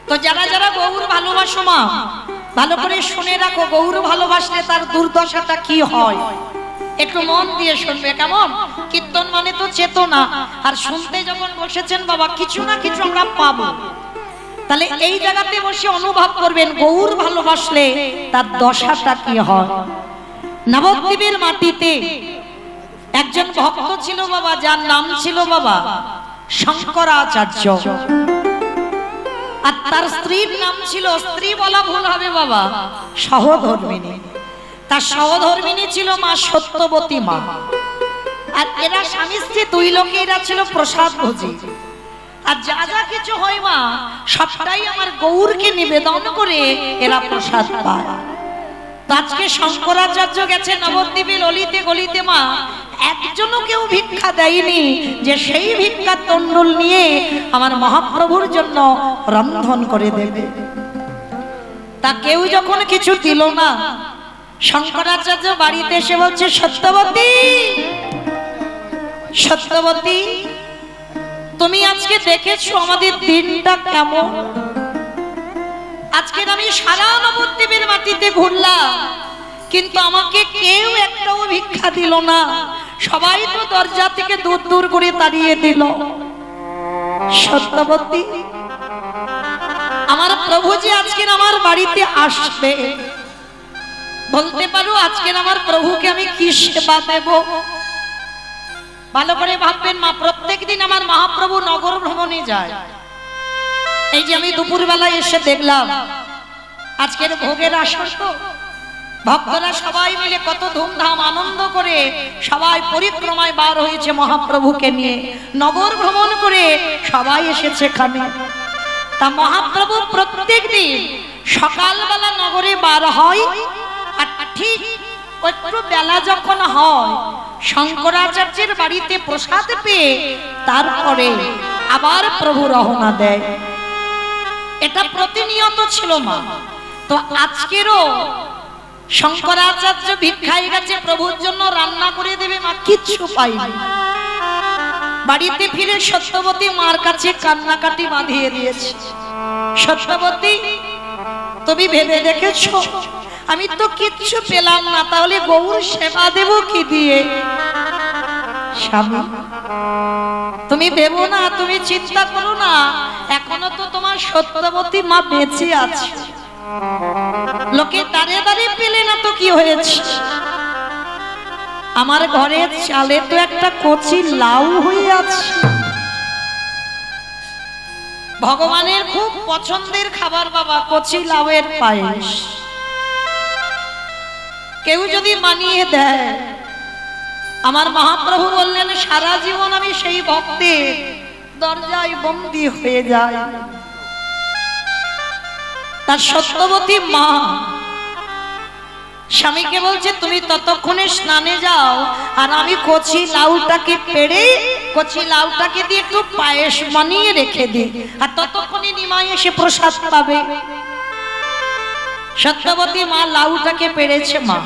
তো যারা যারা গৌর ভালোবাসো মা, ভালো করে শুনে রাখো, গৌর ভালোবাসলে তার দুর্দশাটা কি হয় একটু মন দিয়ে শুনবে। কেমন? কীর্তন মানে তো চেতনা, আর শুনতে যখন বসেছেন বাবা কিছু না কিছু আমরা পাবো। তাহলে এই জায়গাতে বসে অনুভব করবেন গৌর ভালোবাসলে তার দশাটা কি হয়। নবদ্বীপের মাটিতে একজন ভক্ত ছিল বাবা, যার নাম ছিল বাবা শঙ্করাচার্য, আর তার স্ত্রীর নাম ছিল, স্ত্রী বলা ভুল হবে বাবা, সহধর্মিণী। তার সহধর্মিণী ছিল মা সত্যবতী মা। আর এরা স্বামী স্ত্রী দুই লোকে এরা ছিল প্রসাদ ভোজী। আর যা যা কিছু হয় মা সবটাই আমার গৌরকে নিবেদন করে এরা প্রসাদ পায়। আজকে শঙ্করাচার্য গেছে নবদ্বীপে অলিতে গলিতে মা, একজনও কেউ ভিক্ষা দেয়নি যে সেই ভিক্ষার তন্ডুল নিয়ে আমার মহাপ্রভুর জন্য রন্ধন করে দেবে। তা কেউ যখন কিছু দিল না, শঙ্করাচার্য বাড়িতে এসে বলছে, সত্যবতী সত্যবতী, তুমি আজকে দেখেছো আমাদের দিনটা কেমন? আজকে আমি সারা নবদ্বীপের মাটিতে ঘুরলাম, কিন্তু আমাকে কেউ একটাও ভিক্ষা দিল না, সবাই তো দরজা থেকে দূর দূর করে তাড়িয়ে দিল। সত্যবতী, আমার প্রভু যে আজকে আমার বাড়িতে আসবে, বলতে পারো আজকে আমার প্রভুকে আমি কি সেবা দেব? ভালো করে ভাববেন মা, প্রত্যেকদিন আমার মহাপ্রভু নগর ভ্রমণে যায়। এই যে আমি দুপুর বেলায় এসে দেখলাম আজকের ভোগের আসর, তো ভক্তরা সবাই মিলে কত ধুমধাম আনন্দ করে সবাই পরিক্রমায় বার হয়েছে মহাপ্রভুকে নিয়ে, নগর ভ্রমণ করে সবাই এসেছে এখানে। তা মহাপ্রভু প্রত্যেকদিন সকালবেলা নগরে বার হয়, আর ঠিক একটু বেলা যখন হয় শঙ্করাচার্যের বাড়িতে প্রসাদ পেয়ে তারপরে আবার প্রভু রওনা দেয়। এটা প্রতিনিয়ত ছিল মা। তো আজকেরও শঙ্করাচার্য ভিক্ষায় গেছে, প্রভুর জন্য রান্না করে দেবে মা, কিচ্ছু পাইনি। বাড়িতে ফিরে সত্যবতী মার কাছে কান্নাকাটি বাঁধিয়ে দিয়েছে। সত্যবতী, তুমি ভেবে দেখেছো আমি তো কিচ্ছু পেলাম না, তাহলে গৌর সেবা দেব কি দিয়ে? স্বামী, তুমি ভেবো না, তুমি চিন্তা করো না, এখনো তো তোমার সত্যবতী মা বেঁচে আছে। লোকে দাঁড়ে দাঁড়িয়ে পেলে না তো কি হয়েছে? আমার ঘরের চালে তো একটা কচি লাউ হয়ে আছে। ভগবানের খুব পছন্দের খাবার বাবা, কচি লাউয়ের পায়েস। কেউ যদি মানিয়ে দেয়, আমার মহাপ্রভু বললেন সারা জীবন আমি সেই ভক্তের দরজায় বন্দী হয়ে যাই। তার সত্যবতী মা স্বামীকে বলছে, তুমি ততক্ষণে স্নানে যাও, আর আমি কচি লাউটাকে পেড়ে কচি লাউটাকে দিয়ে একটু পায়েস বানিয়ে রেখে দিই, আর ততক্ষণে নিমাই এসে প্রসাদ পাবে। সত্যবতী মা লাউটাকে পেড়েছে মা,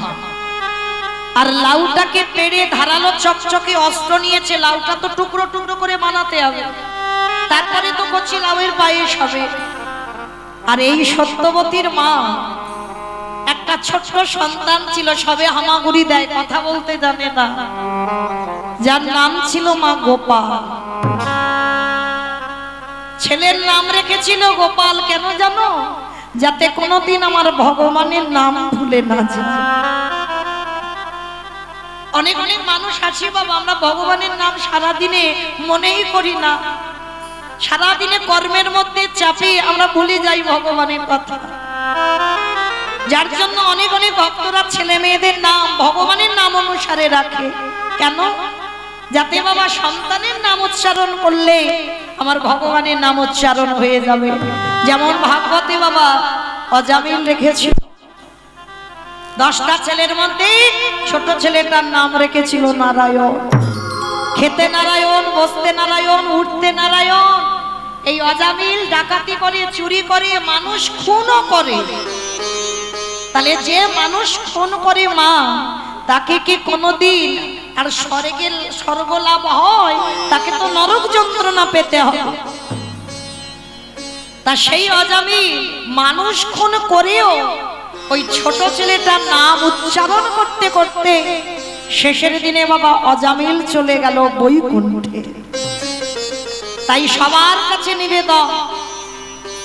আর লাউটাকে পেড়ে ধারালো চকচকে অস্ত্র নিয়েছে। লাউটা তো টুকরো টুকরো করে বানাতে হবে, তারপরে তো কচি লাউয়ের পায়েস হবে। আর এই সত্যবতীর মা একটা ছোট্ট সন্তান ছিল, সবে হামাগুড়ি দেয়, কথা বলতে জানে না, যার নাম ছিল মা গোপাল। ছেলের নাম রেখেছিল গোপাল, কেন জানো? যাতে কোনোদিন আমার ভগবানের নাম ভুলে না যায়। অনেক অনেক মানুষ আছে বাবা, আমরা ভগবানের নাম সারাদিনে মনেই করি না, সারাদিনে কর্মের মধ্যে চাপে আমরা ভুলে যাই ভগবানের কথা। যার জন্য অনেক অনেক ভক্তরা ছেলে মেয়েদের নাম ভগবানের নাম অনুসারে রাখে। কেন? যাতে বাবা সন্তানের নাম উচ্চারণ করলে আমার ভগবানের নাম উচ্চারণ হয়ে যাবে। যেমন ভাগবতে বাবা অজামিল রেখেছিল, 10টা ছেলের মধ্যে ছোট ছেলেটার নাম রেখেছিল নারায়ণ। খেতে নারায়ণ, বসতে নারায়ণ, উঠতে নারায়ণ। এই অজামিল ডাকাতি করে, চুরি করে, মানুষ খুনও করে। তাহলে যে মানুষ খুন করে মা, তাকে কি কোনোদিন আর স্বর্গ লাভ হয়? তাকে তো নরক যন্ত্রণা পেতে হবে। তা সেই অজামিল মানুষ খুন করেও ওই ছোট ছেলেটার নাম উচ্চারণ করতে করতে শেষের দিনে বাবা অজামিল চলে গেল বৈকুণ্ঠে। তাই সবার কাছে নিবেদন,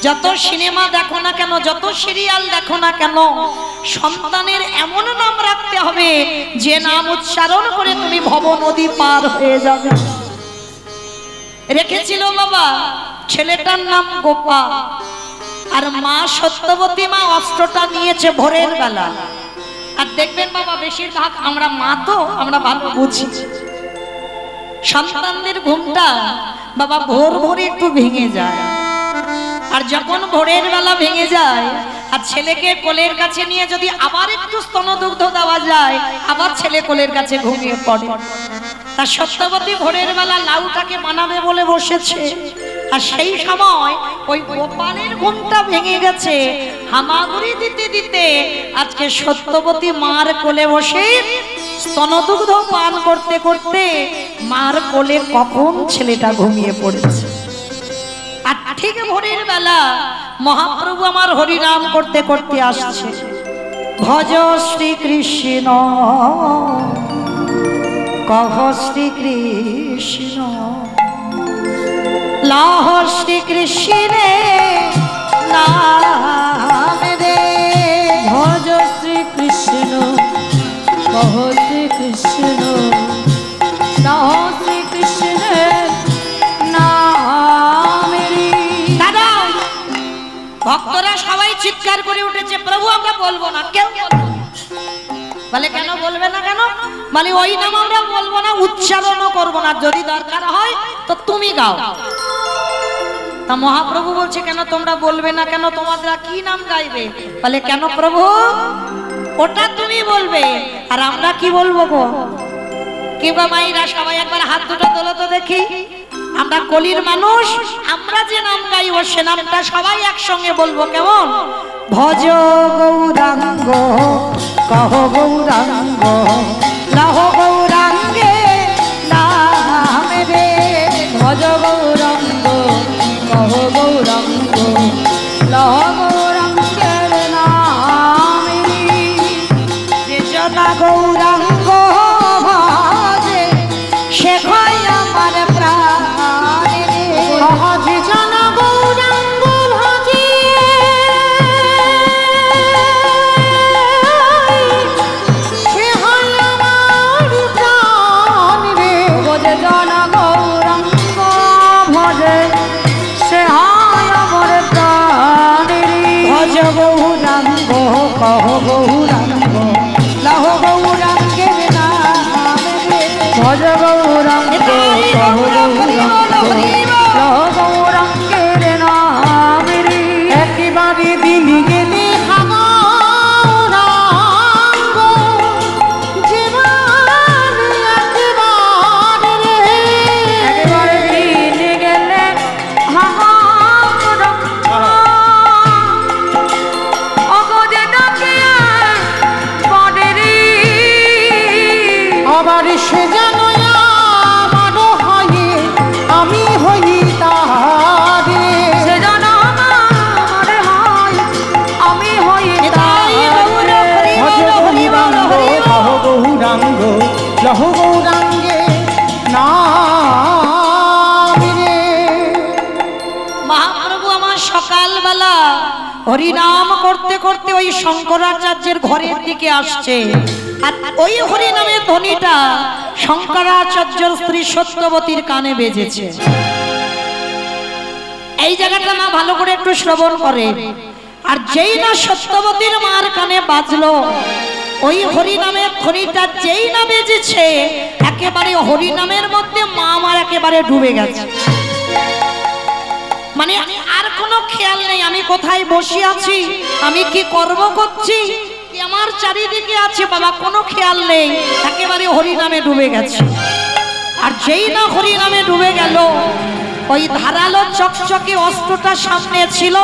যত সিনেমা দেখো না কেন, যত সিরিয়াল দেখো না কেন, সন্তানের এমন নাম রাখতে হবে যে নাম উচ্চারণ করে তুমি ভব নদী পার হয়ে যাবে। রেখেছিল বাবা, ছেলেটার নাম গোপাল, আর মা সত্যবতী মা অস্ত্রটা নিয়েছে ভোরের বেলা। আর দেখবেন বাবা বেশিরভাগ আমরা মা তো আমরা ভালো বুঝি, সন্তানদের ঘুমটা বাবা ভোর ভোরে একটু ভেঙে যায়। আর যখন ভোরের বেলা ভেঙে যায় আর ছেলেকে কোলের কাছে নিয়ে যদি আবার একটু স্তনদুগ্ধ দেওয়া যায়, আবার ছেলে কোলের কাছে ঘুমিয়ে পড়ে। তার সত্যবতী ভোরের বেলা লাউটাকে বানাবে বলে বসেছে, আর সেই সময় ওই গোপালের ঘুমটা ভেঙে গেছে। হামাগুড়ি দিতে দিতে আজকে সত্যবতী মার কোলে বসে স্তনদুগ্ধ পান করতে করতে মার কোলে কখন ছেলেটা ঘুমিয়ে পড়েছে। আর ঠিক ভোরের বেলা মহাপ্রভু আমার হরিনাম করতে করতে আসছে। ভজ শ্রীকৃষ্ণ কহ শ্রীকৃষ্ণ লহ শ্রীকৃষ্ণে নাম রে। ভজ শ্রীকৃষ্ণ কহ শ্রীকৃষ্ণ লহ শ্রীকৃষ্ণের নাম রে। দাদা ভক্তরা সবাই চিৎকার করে উঠেছে, প্রভু আমরা বলবো না। কেউ বলে কেন বলবে না কেন? মানে ওই নাম আমরা বলবো না, উচ্চারণও করবো না, যদি দরকার হয় তো তুমি গাও। তা মহাপ্রভু বলছে কেন তোমরা বলবে না কেন, তোমরা কি নাম গাইবে? বলে কেন প্রভু, ওটা তুমি বলবে আর আমরা কি বলবো গো? কি গো মাইরা সবাই একবার হাত দুটো তোলো তো দেখি। আমরা কলির মানুষ, আমরা যে নাম গাইবো সে নামটা সবাই একসঙ্গে বলবো, কেমন? ভজ গৌরাঙ্গ কহ গৌরাঙ্গ লহ গৌরাঙ্গে নাম রে। ভজ গৌরাঙ্গ কহ গৌরাঙ্গ লহ গৌরাঙ্গের নাম রে। যে জনা গৌরাঙ্গ ভজে সে হয় আমার প্রাণ রে। যে জনা গৌরাঙ্গ ভজে সে হয় আমার প্রাণ রে। যে জনা গৌরাঙ্গ ভজে সে হয় আমার প্রাণ রে। ভজ গৌরাঙ্গ কহ গৌরাঙ্গ লহ গৌরাঙ্গের নাম রে। ভজ গৌরাঙ্গ কহ গৌরাঙ্গ লহ গৌরাঙ্গের নাম রে। একেবারে দিলি গেলে গৌরাঙ্গ জীবন একবার রে। একবার দিলে গেলে গৌরাঙ্গ অগদে ডাকে পড়ে রে। আবার সে যেন আমারও হয়, আমি হই তাহারে। সে যেন আমার হয়, আমি হই তাহারে। ভজ গৌরাঙ্গ কহ গৌরাঙ্গ লহ গৌরাঙ্গে নাম রে। মহাপ্রভু আমার সকালবেলা হরিনাম করতে করতে ওই শঙ্করাচার্যের ঘরের দিকে আসছে, আর ওই হরিনামের ধ্বনিটা শঙ্করাচার্যের স্ত্রী সত্যবতীর কানে বেজেছে। এই জায়গাটা মা ভালো করে একটু শ্রবণ করে। আর যেই না সত্যবতীর মার কানে বাজলো, ওই হরিনামের ধ্বনিটা যেই না বেজেছে, একেবারে হরিনামের মধ্যে মা আমার একেবারে ডুবে গেছে। মানে আর কোনো খেয়াল নেই আমি কোথায় বসে আছি, আমি কি কর্ম করছি, কি আমার চারিদিকে আছে বাবা, কোনো খেয়াল নেই, একেবারে হরিনামে ডুবে গেছে। আর যেই না হরিনামে ডুবে গেল, ওই ধারালো চকচকে অস্ত্রটা সামনে ছিল,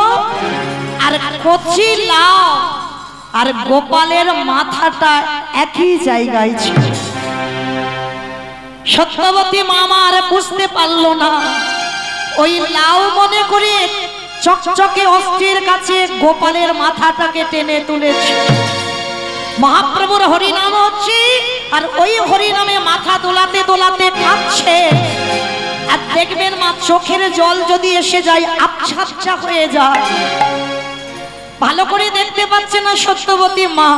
আর কচি লাউ আর গোপালের মাথাটা একই জায়গায় ছিল। সত্যবতী মামা আর বুঝতে পারলো না, ওই লাউ মনে করে চকচকে অস্থির কাছে গোপালের মাথাটাকে টেনে তুলেছে। মহাপ্রভুর হরিনাম হচ্ছে, আর ওই হরিনামে মাথা দোলাতে দোলাতে কাঁদছে। আর দেখবেন মা, চোখের জল যদি এসে যায় আবছা আবছা হয়ে যায়, ভালো করে দেখতে পাচ্ছে না সত্যবতী মা।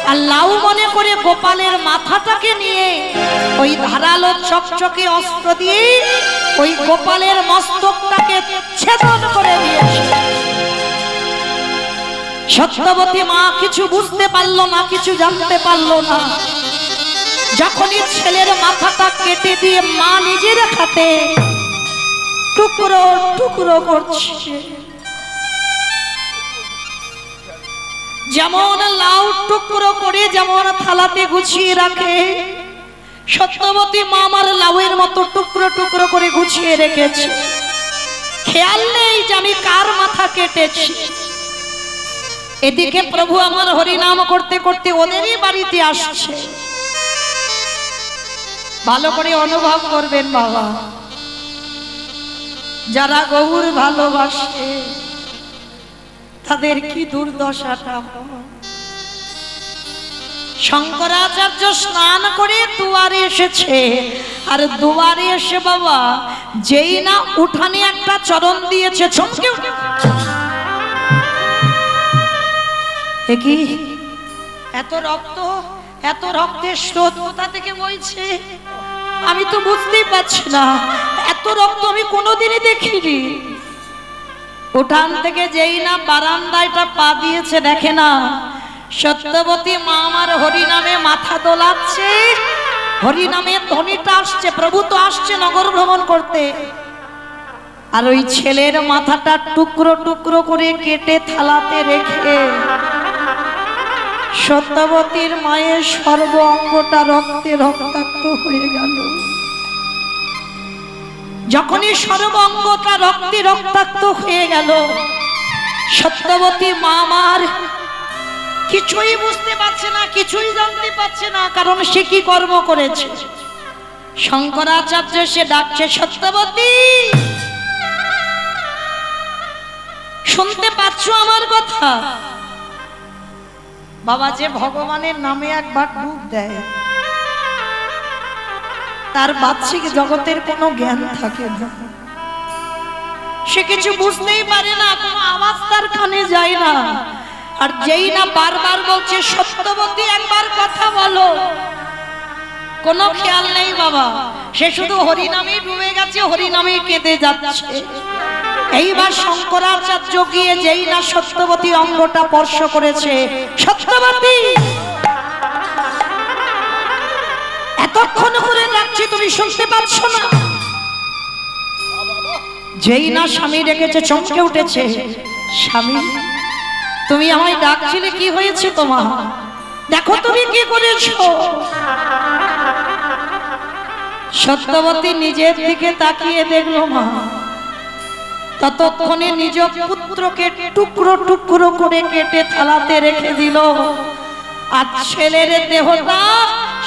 আর লাউ মনে করে গোপালের মাথাটাকে নিয়ে ওই ধারালো চকচকে অস্ত্র দিয়ে ওই গোপালের মস্তকটাকে ছেদন করে দিয়েছে। সত্যবতী মা কিছু বুঝতে পারলো না, কিছু জানতে পারলো না। যখনই ছেলের মাথাটা কেটে দিয়ে মা নিজের হাতে টুকরো টুকরো করছে, যেমন লাউ টুকরো করে যেমন থালাতে গুছিয়ে রাখে, সত্যবতী মা আমার লাউয়ের মতো টুকরো টুকরো করে গুছিয়ে রেখেছে। খেয়াল নেই যে আমি কার মাথা কেটেছি। এদিকে প্রভু আমার হরিনাম করতে করতে ওদেরই বাড়িতে আসছে। ভালো করে অনুভব করবেন বাবা, যারা গৌর ভালোবাসে তাদের কি দুর্দশাটা। শঙ্করাচার্য স্নান করে দুয়ারে এসেছে, আর দুয়ারে এসে বাবা যেই না উঠানে একটা চরণ দিয়েছে, চমকে কি এত রক্ত, এত রক্তের স্রোত কোথা থেকে বইছে আমি তো বুঝতেই পারছি না। এত রক্ত আমি কোনোদিনই দেখিনি। উঠান থেকে যেই না বারান্দায়টা পা দিয়েছে, দেখে না সত্যবতী মা আমার হরিনামে মাথা দোলাচ্ছে, হরিনামে ধ্বনিটা আসছে। প্রভু তো আসছে নগর ভ্রমণ করতে, আর ওই ছেলের মাথাটা টুকরো টুকরো করে কেটে থালাতে রেখে সত্যবতীর মায়ের সর্ব অঙ্গটা রক্তে রক্তাক্ত হয়ে গেল। যখনই সর্ব অঙ্গটা রক্তে রক্তাক্ত হয়ে গেল, সত্যবতী মা আমার কিছুই বুঝতে পারছে না, কিছুই জানতে পারছে না, কারণ সে কি কর্ম করেছে। শঙ্করাচার্য সে ডাকছে, সত্যবতী শুনতে পাচ্ছ আমার কথা? বাবা, যে ভগবানের নামে একবার ডুব দেয় তার বাহ্যিক জগতের কোনো জ্ঞান থাকে না, সে কিছু বুঝতেই পারে না, কোনো আওয়াজ তার কানে যায় না। আর যেই না বারবার বলছে সত্যবতী একবার কথা বলো, কোনো খেয়াল নেই বাবা, সে শুধু হরিনামেই ডুবে গেছে, হরিনামেই কেঁদে যাচ্ছে। এইবার শঙ্করাচার্য গিয়ে যেই না সত্যবতী অঙ্গটা স্পর্শ করেছে, সত্যবতী এতক্ষণ করে ডাকছি তুমি শুনতে পাচ্ছ না? যেই না স্বামী ডেকেছে চমকে উঠেছে, স্বামী তুমি আমায় ডাকছিলে, কি হয়েছে তোমার? দেখো তুমি কি করেছো। সত্যবতী নিজের দিকে তাকিয়ে দেখলো মা, ততক্ষণে নিজ পুত্রকে টুকরো টুকরো করে কেটে থালাতে রেখে দিল। আর ছেলের দেহটা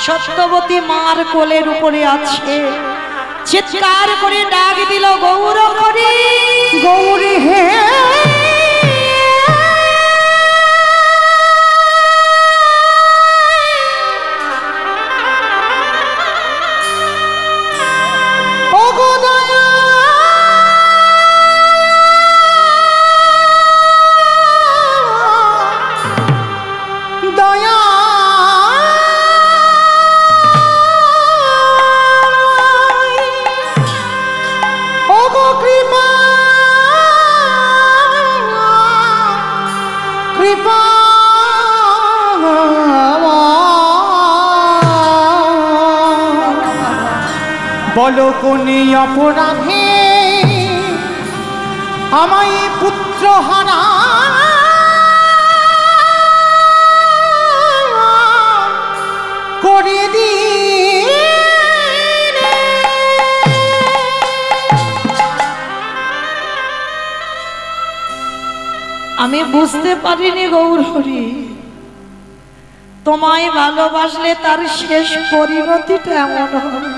সত্যবতী মার কোলের উপরে আছে। চিৎকার করে ডাক দিল, গৌর হরি, গৌরী হে। বলো কোনে অপরাধে আমায় পুত্র হারা করে দি। আমি বুঝতে পারিনি গৌরহরি, তোমায় ভালোবাসলে তার শেষ পরিণতিটা এমন হবে।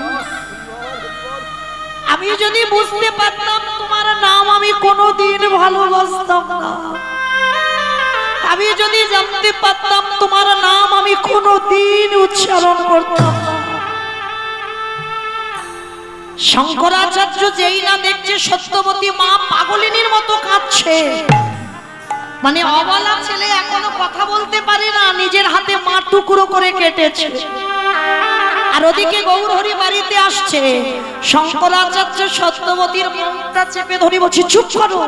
আমি যদি বুঝতে পারতাম তোমার নাম আমি কোনোদিন ভালোবাসতাম না। আমি যদি জানতে পারতাম তোমার নাম আমি কোনোদিন উচ্চারণ করতাম না। শঙ্করাচার্য যেই না দেখছে সত্যবতী মা পাগলিনীর মতো কাঁদছে, মানে অবলা ছেলে এখনো কথা বলতে পারে না, নিজের হাতে মা টুকরো করে কেটেছে। আর ওদিকে গৌরহরি বাড়িতে আসছে, শঙ্করাচার্য সত্যবতীর মনটা চেপে ধরে বলছে চুপ করো,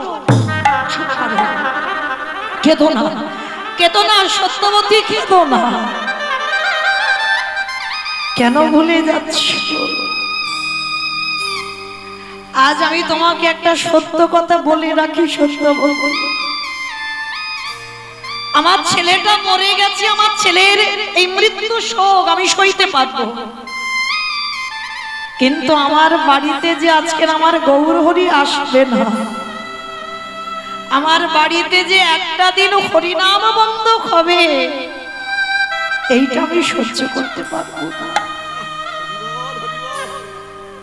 চুপ করো, কেঁদো না, কেঁদো না সত্যবতী, কেঁদো না। কেন ভুলে যাচ্ছ? আজ আমি তোমাকে একটা সত্য কথা বলে রাখি, সত্য বলবো। আমার ছেলেটা মরে গেছে, আমার ছেলের এই মৃত্যু শোক আমি সইতে পারবো, কিন্তু আমার বাড়িতে যে আজকে আমার গৌরহরি আসবে না, আমার বাড়িতে যে একটা দিন হরিনাম বন্ধ হবে, এইটা আমি সহ্য করতে পারবো না।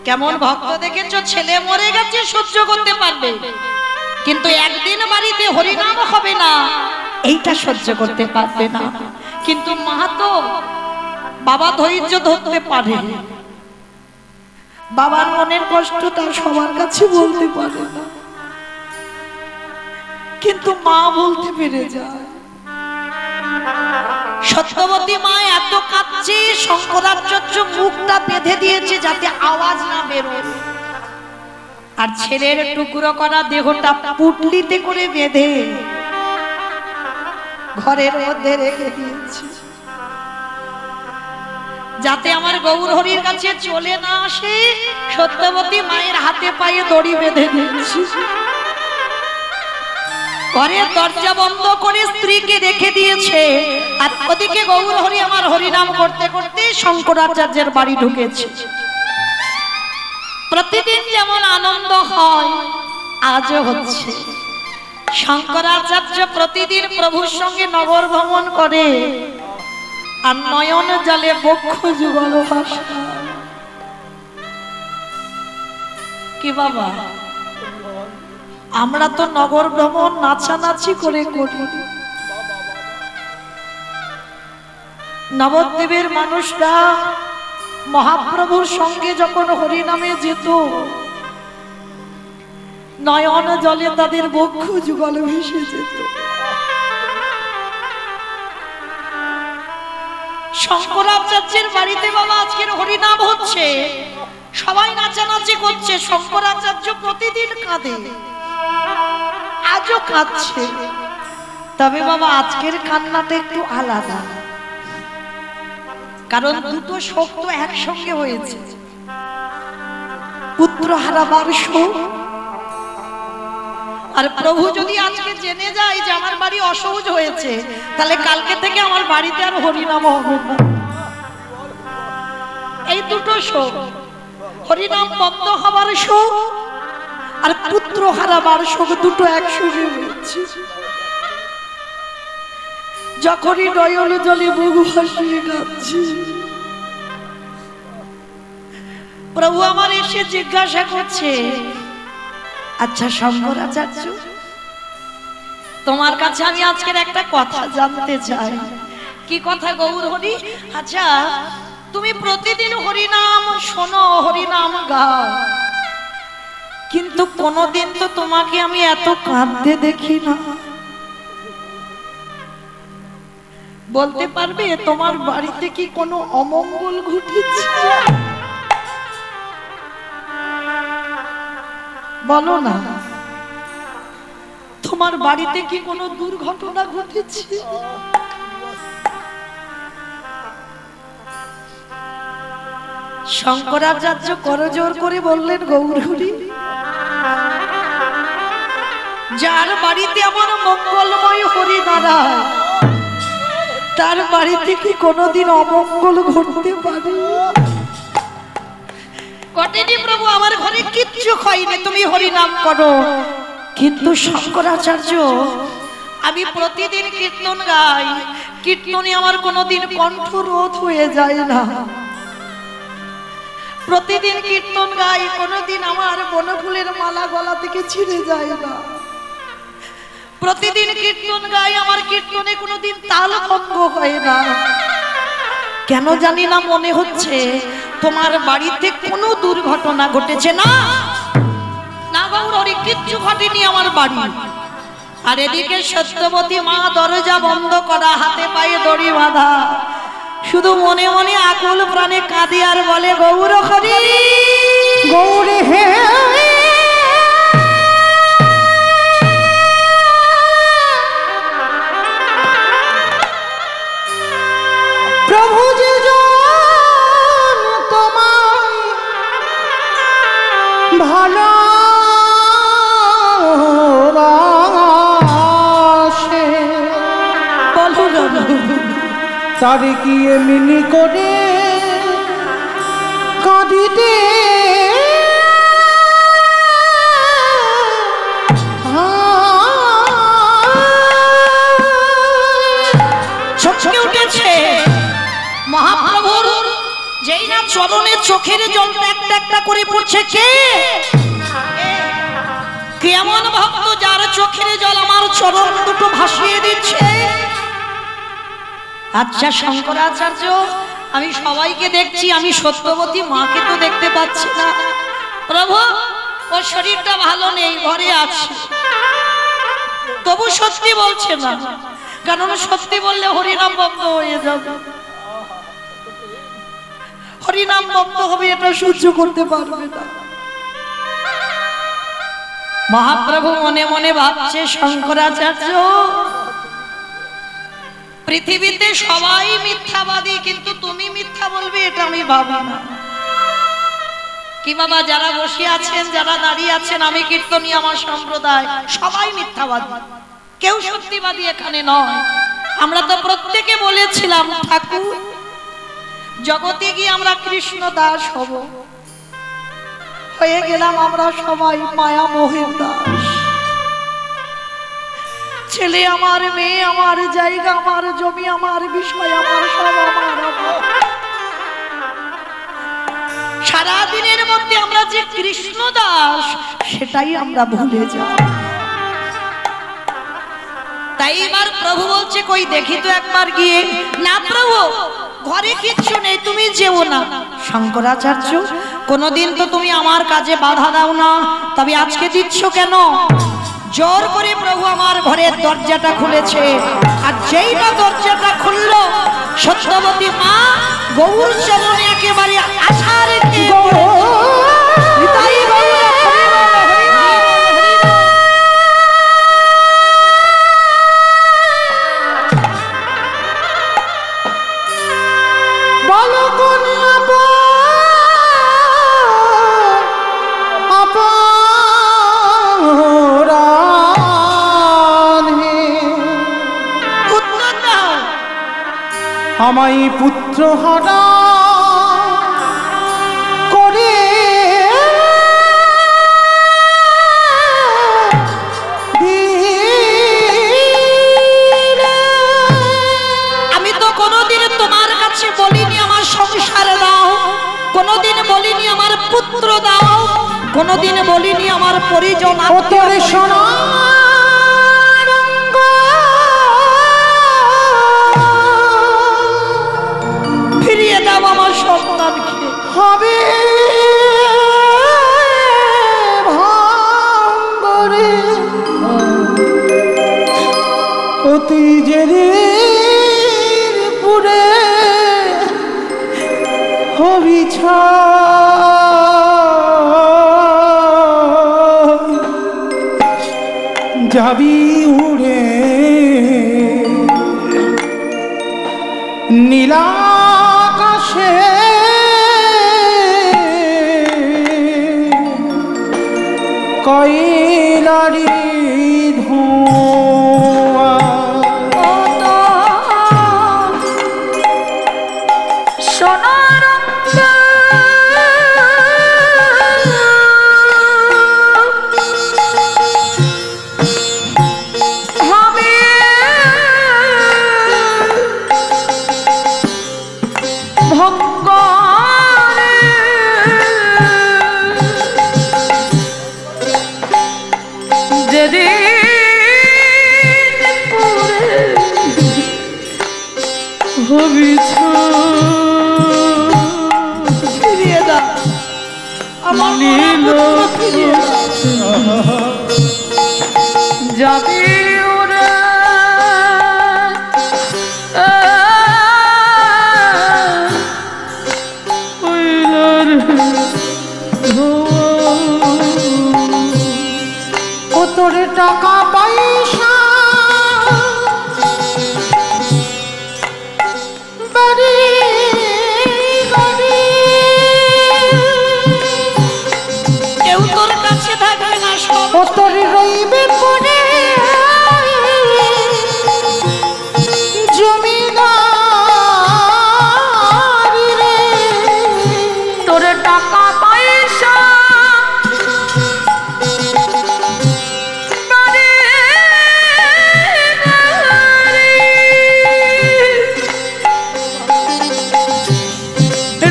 কেমন ভক্ত দেখেছো, ছেলে মরে গেছে সহ্য করতে পারবে, কিন্তু একদিন বাড়িতে হরিনাম হবে না, এইটা সহ্য করতে পারবে না। কিন্তু মা তো বাবা ধৈর্য ধরতে পারে, বাবার মনের কষ্ট তার সবার কাছে বলতে পারে না, কিন্তু মা বলতে পেরে যায়। সত্যবতী মা এত কাঁদছে, শঙ্করাচার্য মুখটা বেঁধে দিয়েছে যাতে আওয়াজ না বেরোয়, আর ছেলের টুকরো করা দেহটা পুটলিতে করে বেঁধে ঘরের মধ্যে রেখে দিয়েছি, যাতে আমার গৌরহরির কাছে চলে না আসে। সত্যবতী মায়ের হাতে পায়ে দড়ি বেঁধে দিয়েছি, ঘরের দরজা বন্ধ করে স্ত্রীকে রেখে দিয়েছে, আর ওদিকে গৌরহরি আমার হরিনাম করতে করতে শঙ্করাচার্যের বাড়ি ঢুকেছে। প্রতিদিন যেমন আনন্দ হয় আজও হচ্ছে। শঙ্করাচার্য প্রতিদিন প্রভুর সঙ্গে নগর ভ্রমণ করে, আর নয়ন জলে বক্ষ যুগল ভাষা। কি বাবা, আমরা তো নগর ভ্রমণ নাচানাচি করে করি। নবদ্বীপের মানুষরা মহাপ্রভুর সঙ্গে যখন হরিনামে যেত, নয়ন জলে তাদের বক্ষ যুগল ভেসে যেত। শঙ্করাচার্যের বাড়িতে বাবা আজকের হরিনাম হচ্ছে, সবাই নাচানাচি করছে, শঙ্করাচার্য প্রতিদিন কাঁদে, আজও কাঁদছে। তবে বাবা আজকের কান্নাটা একটু আলাদা, কারণ দুটো শোক তো একসঙ্গে হয়েছে। পুত্র হারাবার শোক, আর প্রভু যদি আজকে জেনে যায় যে আমার বাড়ি অসহজ হয়েছে, তাহলে কালকে থেকে আমার বাড়িতে আর হরিনাম হবে না। এই দুটো শোক, হরিনাম বন্ধ হবার শোক আর পুত্র হারাবার শোক, দুটো একসঙ্গে হয়েছে। যখনই নয়ন জলে বুক ভাসিয়ে কাঁদছি, প্রভু আমার এসে জিজ্ঞাসা করছে, আচ্ছা শঙ্করাচার্য, তোমার কাছে আমি আজকের একটা কথা জানতে চাই। কি কথা গৌরহরি? আচ্ছা তুমি প্রতিদিন হরিনাম শোনো, হরিনাম গাও, কিন্তু কোনোদিন তো তোমাকে আমি এত কাঁদতে দেখি না। বলতে পারবে তোমার বাড়িতে কি কোনো অমঙ্গল ঘটেছে? বলো না, তোমার বাড়িতে কি কোনো দুর্ঘটনা ঘটেছে? শঙ্করাচার্য করজোর করে বললেন, গৌরহরি, যার বাড়িতে আমার মঙ্গলময় হরি দাঁড়ায়, তার বাড়িতে কি কোনোদিন অমঙ্গল ঘটতে পারে? ঘটেনি প্রভু, আমার ঘরে কিচ্ছু হয়নি, তুমি হরিনাম করো। কিন্তু শঙ্করাচার্য, আমি প্রতিদিন কীর্তন গাই, কীর্তনে আমার কোনোদিন কণ্ঠরোধ হয়ে যায় না। প্রতিদিন কীর্তন গাই, কোনোদিন আমার বনফুলের মালা গলা থেকে ছিঁড়ে যায় না। প্রতিদিন কীর্তন গাই, আমার কীর্তনে কোনোদিন তাল ভঙ্গ হয় না। কেন জানি না মনে হচ্ছে তোমার বাড়িতে কোনো দুর্ঘটনা ঘটেছে। না না গৌরী, কিচ্ছু ঘটেনি আমার বাড়ি। আর এদিকে সত্যবতী মা দরজা বন্ধ করা, হাতে পায়ে দড়ি বাঁধা, শুধু মনে মনে আকুল প্রাণে কাঁদে আর বলে গৌর হরি গৌরে হে প্রভু যে জন তোমায় ভালোবাসে, বলো তার কি এমনি করে কাঁদিতে চমকে উঠেছে মহাপ্রভুর, যেই না চরণে চোখের জলটা একটা একটা করে পড়ছে। কে কেমন ভক্ত যার চোখের জল আমার চরণ দুটো ভাসিয়ে দিচ্ছে? আচ্ছা শঙ্করাচার্য, আমি সবাইকে দেখছি, আমি সত্যবতী মাকে তো দেখতে পাচ্ছি না। প্রভু, ওর শরীরটা ভালো নেই, ঘরে আছে। তবু সত্যি বলছে না, কারণ সত্যি বললে হরিনাম বন্ধ হয়ে যাবে। হরিনাম বন্ধ হবে, এটা সহ্য করতে পারবে না। মহাপ্রভু মনে মনে ভাবছে, শঙ্করাচার্য, পৃথিবীতে সবাই মিথ্যাবাদী, কিন্তু তুমি মিথ্যা বলবে এটা আমি ভাবি না। কি বাবা, যারা বসে আছেন, যারা দাঁড়িয়ে আছেন, আমি কীর্তনী, আমার সম্প্রদায়, সবাই মিথ্যাবাদী, কেউ সত্যিবাদী এখানে নয়। আমরা তো প্রত্যেকে বলেছিলাম ঠাকুর জগতে গিয়ে আমরা কৃষ্ণ দাস হব, হয়ে গেলাম আমরা সবাই মায়া মোহের দাস। ছেলে আমার, মেয়ে আমার, জায়গা আমার, জমি আমার, বিষয় আমার, সব আমার। সারা দিনের মধ্যে আমরা যে কৃষ্ণ দাস, সেটাই আমরা ভুলে যাই। তাই এবার প্রভু বলছে, কই দেখি তো একবার গিয়ে। না প্রভু, ঘরে কিচ্ছু নেই, তুমি যেও না। শঙ্করাচার্য, কোনদিন তো তুমি আমার কাজে বাধা দাও না, তবে আজকে দিচ্ছ কেন? জোর করে প্রভু আমার ঘরের দরজাটা খুলেছে, আর যেই না দরজাটা খুললো, সত্যবতী মা গৌর চরণে একেবারে আশা রেখে আমায় পুত্র হারা করে আমি তো কোনোদিন তোমার কাছে বলিনি আমার সংসার দাও, কোনোদিন বলিনি আমার পুত্র দাও, কোনোদিন বলিনি আমার পরিজন। তোর শোনা ফিরিয়ে দাও আমার সন্তানকে। হবে ভাঙ্গরে অতি জেরির পুরে হবি যাবি উড়ে নীলাকাশে কয়লারি ধোঁয়া সোনার ভঙ্গ ফিরিয়ে দাও আমার মরা ফিরিয়ে দাও যাবি ওরে ও তোর টাকা পয়সা বাড়ি গাড়ি কেউ তোর কাছে থাকবে না সব ও তোর রইবে পড়ে জমিদারি রে তোর টাকা পয়সা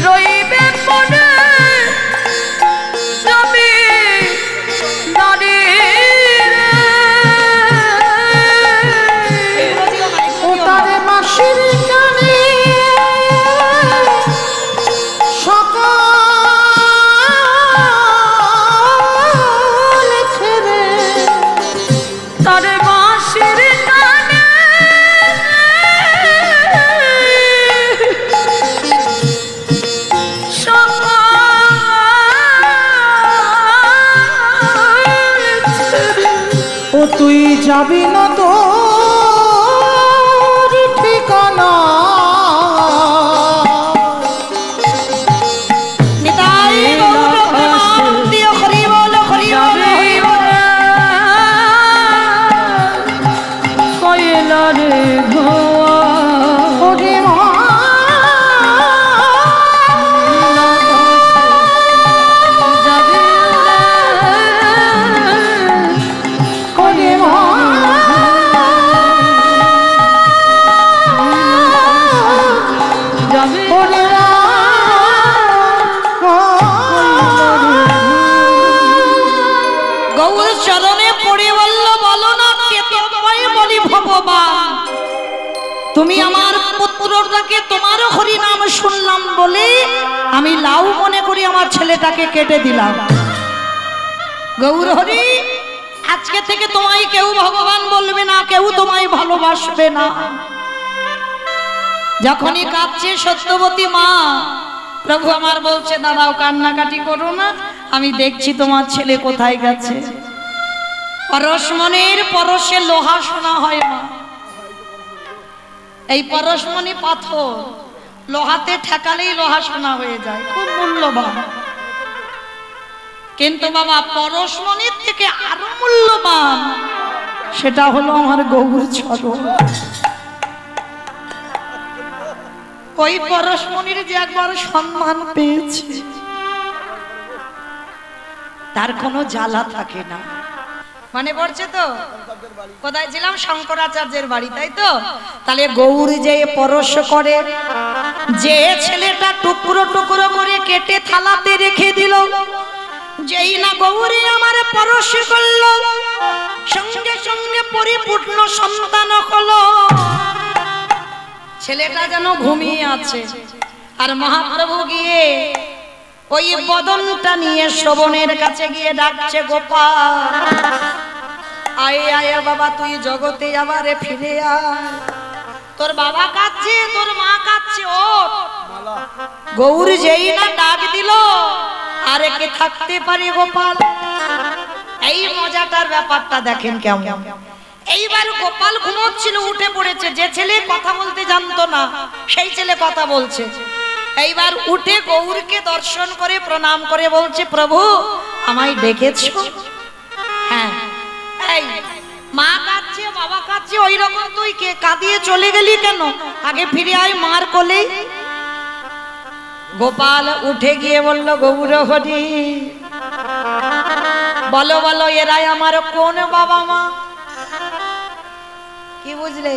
রইবে পড়ে জমি দাঁড়ি ও তারে মাসির টানে সকাল ছেড়ে তার বাঁশির টানে ও তুই যাবি না তোর ঠিকানা নিতাই গৌর প্রেমানন্দিয় হরি বল হরি বল হরি বল কয়লার ধোয়া ওরে মা যাবে ওরে মা যাবে ওরে গৌর চরণে পড়ে বলল বলো না কে তোমায় বলি ভগবান তুমি আমার পুত্রটাকে তোমার হরি নাম শুনলাম বলে আমি লাউ মনে করি আমার ছেলেটাকে কেটে দিলাম গৌর হরি আজকে থেকে তোমায় কেউ ভগবান বলবে না কেউ তোমায় ভালোবাসবে না যখনই কাঁদছে সত্যবতী মা প্রভু আমার বলছে দাঁড়াও কান্নাকাটি করো না আমি দেখছি তোমার ছেলে কোথায় গেছে পরশমণির পরশে লোহা সোনা হয় না এই পরশমণি পাথর লোহাতে ঠেকালেই লোহা সোনা হয়ে যায় খুব মূল্যবান কিন্তু বাবা পরশমণির থেকে আরো মূল্যবান সেটা হলো আমার গৌর চরণ ওই পরশমণির যে একবার সম্মান পেয়েছে তার কোনো জ্বালা থাকে না মানে পড়ছে তো কোথায় ছিলাম শঙ্করাচার্যের বাড়ি তাই তো তাহলে গৌর যে পরশ করে যে ছেলেটা টুকরো টুকরো করে কেটে থালাতে রেখে দিল যেই না গৌরী আমার পরশ করলো সঙ্গে সঙ্গে পরিপূর্ণ সন্তান হলো ছেলেটা যেন ঘুমিয়ে আছে আর মহাপ্রভু গিয়ে ওই বদনটা নিয়ে শ্রবণের কাছে গিয়ে ডাকছে গোপাল আয় আয় বাবা তুই জগতে আবারে ফিরে আয় তোর বাবা কাঁদছে তোর মা কাঁদছে ও গৌর যেই না ডাক দিল আরে কে থাকতে পারে গোপাল এই মজাটার ব্যাপারটা দেখেন কেমন এইবার গোপাল ঘুমোচ্ছিল উঠে পড়েছে যে ছেলে কথা বলতে জানতো না সেই ছেলে কথা বলছে এইবার উঠে গৌরকে দর্শন করে প্রণাম করে বলছে প্রভু আমায় ডেকেছো হ্যাঁ এই মা কাঁদছে বাবা কাঁদছে ওই রকম তুই কে কাঁদিয়ে চলে গেলি কেন আগে ফিরে আয় মার কোলে গোপাল উঠে গিয়ে বলল গৌর হরি বলো বলো এরাই আমার কোন বাবা মা কি বুঝলে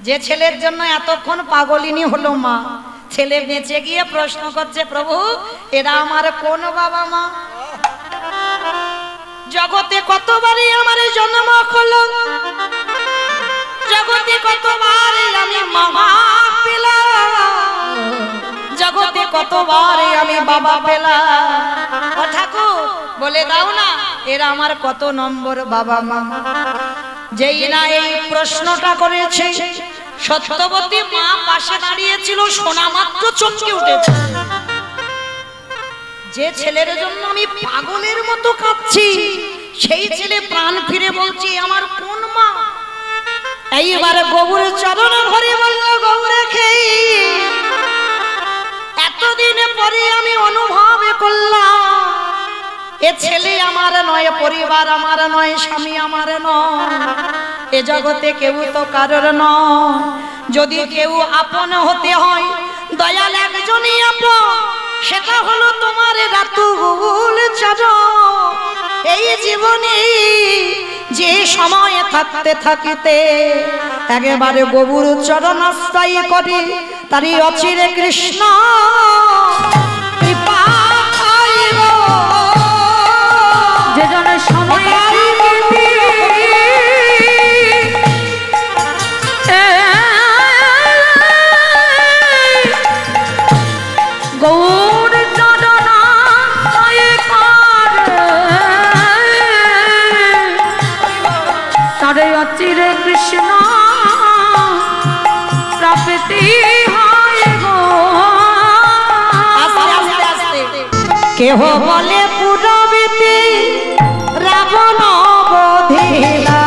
যে ছেলের জন্য এতক্ষণ পাগলিনী হলো মা ছেলে বেঁচে গিয়ে প্রশ্ন করছে প্রভু এরা আমার কোন বাবা মা জগতে কতবারই আমার জন্ম হলো জগতে কতবার আমি মামা পেলাম কতবার আমি বাবা পেলাম। ও ঠাকুর বলে দাও না এরা আমার কত নম্বর বাবা মা। যেই না এই প্রশ্নটা করেছে সত্যবতী মা পাশে দাঁড়িয়েছিল, শোনা মাত্র চমকে উঠেছে। যে ছেলের জন্য আমি পাগলের মতো কাঁদছি সেই ছেলে প্রাণ ফিরে বলছি আমার কোন মা। এইবার গৌরের চরণে ঘরে বলল, গৌরে খেই এতদিন পরে আমি অনুভব করলাম এ ছেলে আমার নয়, পরিবার আমার নয়, স্বামী আমার নয়, এ জগতে কেউ তো কারোর নয়। যদি কেউ আপন হতে হয় দয়াল একজনই আপন, সেটা হলো তোমার রাতুল চরণ। এই জীবনে যে সময় থাকতে থাকিতে একেবারে গৌর চরণ আশ্রয় করি, তারই অচিরে কৃষ্ণ কৃপা পাইব। যে জনের সময় গৌর চরণ আশ্রয় করে তারে অচিরে কৃষ্ণ প্রাপ্তি হয় গো। আস্তে আস্তে আস্তে কেহ বলে পুরবিতি রাবণ বধিলা,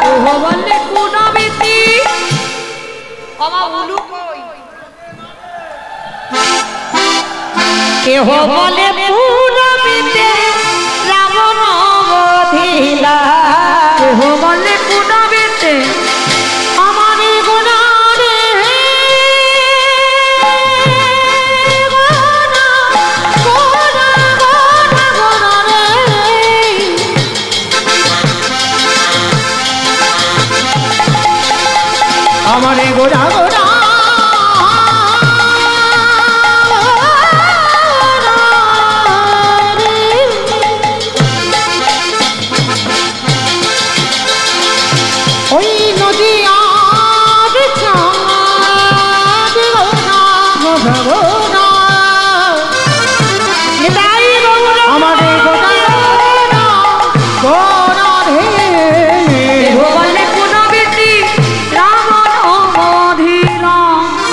কেহ বলে পুরবিতি কমা উলু কই, কেহ বলে পুরবিতি রাবণ বধিলা, কেহ বলে পুরবিতি আমার গুণারে আমারে গোড়া গোড়া ওই নদী আর চাঁদ গোড়া গোড়া গোড়া নিতাই গৌর আমারে গোড়া গোড়া গোড়া রে। কেহ বলে পুরবিতি রাবণ বধিলা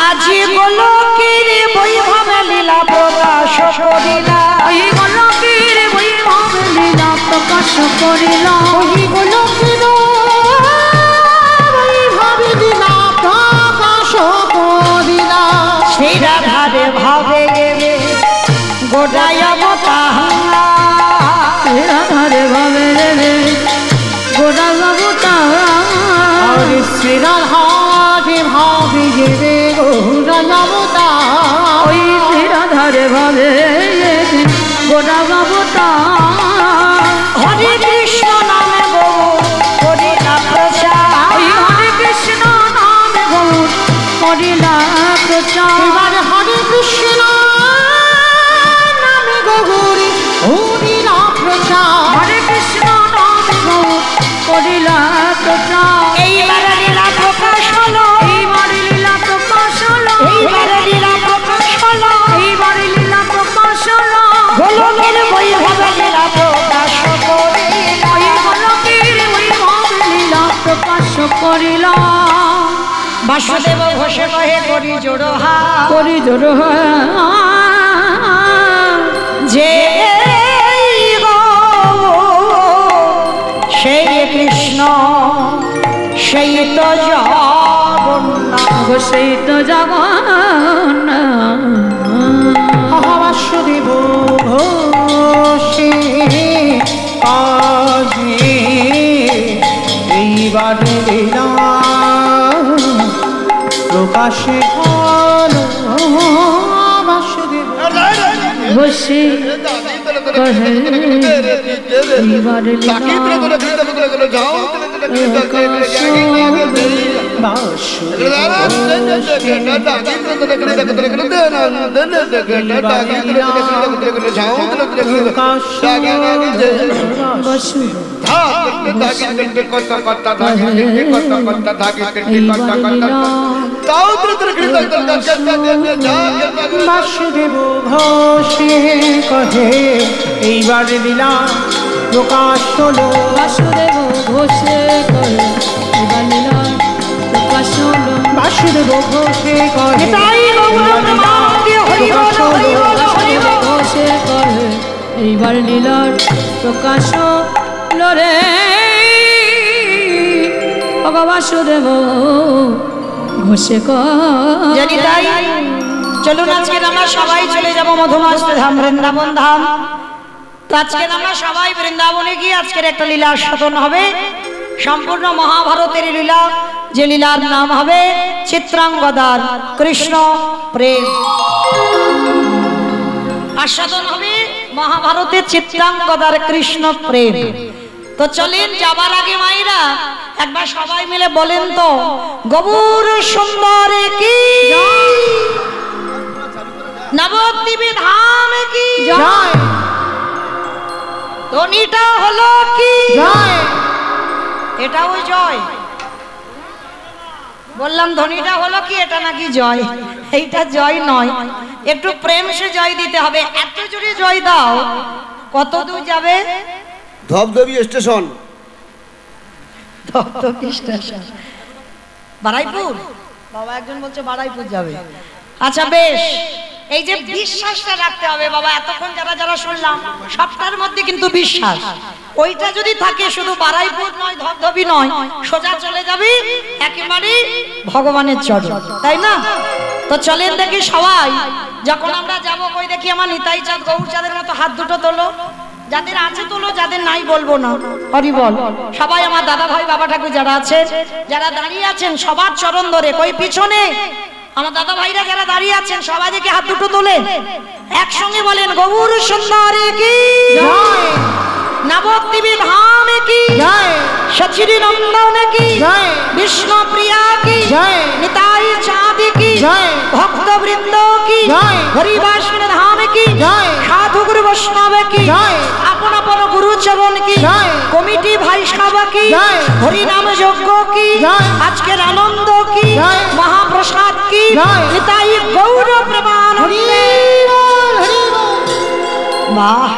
আজি গোলকের বৈভবে লীলা প্রকাশ করিলা, ওই গোলকের বৈভব লীলা প্রকাশ করিলা, ওই গোলকের বৈভব লীলা প্রকাশ করিলা। সেই রাধারে ভাবে গেলে গোটাই অবতার, রাধারে ভাবে রে গোড়া বাবুতা আরে শ্রীরাধারে ভাবি গেবে গৌরা নবতা। ওই রাধারে ভাবে গোড়া বাবুতা হরে কৃষ্ণ নামে গৌর করিলা প্রচার, ওই হরে কৃষ্ণ নামে গৌর করিলা প্রচার। এবার হরে কৃষ্ণ নামে গৌরী হরিলা প্রচার। হরে কৃষ্ণ নামে গৌর করিলা প্রচার। এইবার লীলা প্রকাশ হলো, এইবার লীলা প্রকাশ হলো, এইবার লীলা প্রকাশ হলো, এইবার লীলা প্রকাশ হলো, গোলকের বৈভবে লীলা প্রকাশ করিলা। ওই গোলকের বৈভব লীলা প্রকাশ করিলা। বাসুদেব ঘোষে কহে করি জোড়ো হাত, করি জোর যে সেই কৃষ্ণ সেই তো জগন্নাথ, সেই তো জগন্নাথ। বাসুদেব ঘোষে কাজে এইবার লীলা প্রকাশে হলো। বাসুদেব বসে কহে এইবার লীলা প্রকাশ বাসুদেব ঘোষে কহে এইবার লীলা প্রকাশ হলো। বাসুদেব ঘোষে কহে এইবার লীলা প্রকাশ হলো। বাসুদেব ঘোষে কহে বাসুদেব ঘোষে কহে এইবার লীলার প্রকাশ হলো রে। বাসুদেব ঘোষে জানি তাই চলুন আজকে আমরা সবাই চলে যাব মধুমাস ধাম, বৃন্দাবন ধাম। তো আজকে আমরা সবাই বৃন্দাবনে গিয়ে আজকের একটা লীলা আস্বাদন হবে, সম্পূর্ণ মহাভারতের লীলা, যে লীলার নাম হবে চিত্রাঙ্গদার কৃষ্ণ প্রেম। আস্বাদন হবে মহাভারতের চিত্রাঙ্গদার কৃষ্ণ প্রেম। তো চলেন যাবার আগে মায়েরা একবার সবাই মিলে বলেন তো গৌর সুন্দর কি নবদ্বীপ ধাম কি জয়। ধ্বনিটা হলো কি জয়। এটাও জয় বললাম, ধ্বনিটা হলো কি এটা নাকি জয়? এইটা জয় নয়, একটু প্রেম সে জয় দিতে হবে। এত জোরে জয় দাও কত দূর যাবে? ধবধবি স্টেশন। ধবধবি স্টেশন বারাইপুর? বাবা একজন বলছে বারাইপুর যাবে। আচ্ছা বেশ, এই যে বিশ্বাসটা রাখতে হবে বাবা, এতক্ষণ যারা যারা শুনলাম সবটার মধ্যে কিন্তু বিশ্বাস, ওইটা যদি থাকে শুধু বারাইপুর নয় ধবধবি নয়, সোজা চলে যাবি একেবারে ভগবানের চরণ, তাই না? তো চলেন দেখি সবাই, যখন আমরা যাবো কই দেখি আমার নিতাই চাঁদ গৌর চাঁদের মতো হাত দুটো তোলো, যাদের আছে তোলো, যাদের নাই বলবো না। হরি বল। সবাই আমার দাদা ভাই বাবা ঠাকুর যারা আছেন, যারা দাঁড়িয়ে আছেন সবার চরণ ধরে, কই পিছনে আমার দাদা ভাইরা যারা দাঁড়িয়ে আছেন সবাই দেখে হাত দুটো তোলেন, একসঙ্গে বলেন গৌর সুন্দর কি জয়। নবদ্বীপ ধাম কি জয়। সচিরি নন্দন কি জয়। বিষ্ণু প্রিয়া কি জয়। নিতাই চাঁদ কি জয়। ভক্ত বৃন্দ কি জয়। হরিবাসন ধাম কি জয়। সাধু গুরু বৈষ্ণব কি জয়। আপন আপন গুরু চরণ কি জয়। কমিটি ভাই সভা কি জয়। হরি নাম যজ্ঞ কি জয়। আজকের আনন্দ কি জয়। মহাপ্রসাদ কি জয়। নিতাই গৌর প্রমাণ। হরি বল, হরি বল। বাহ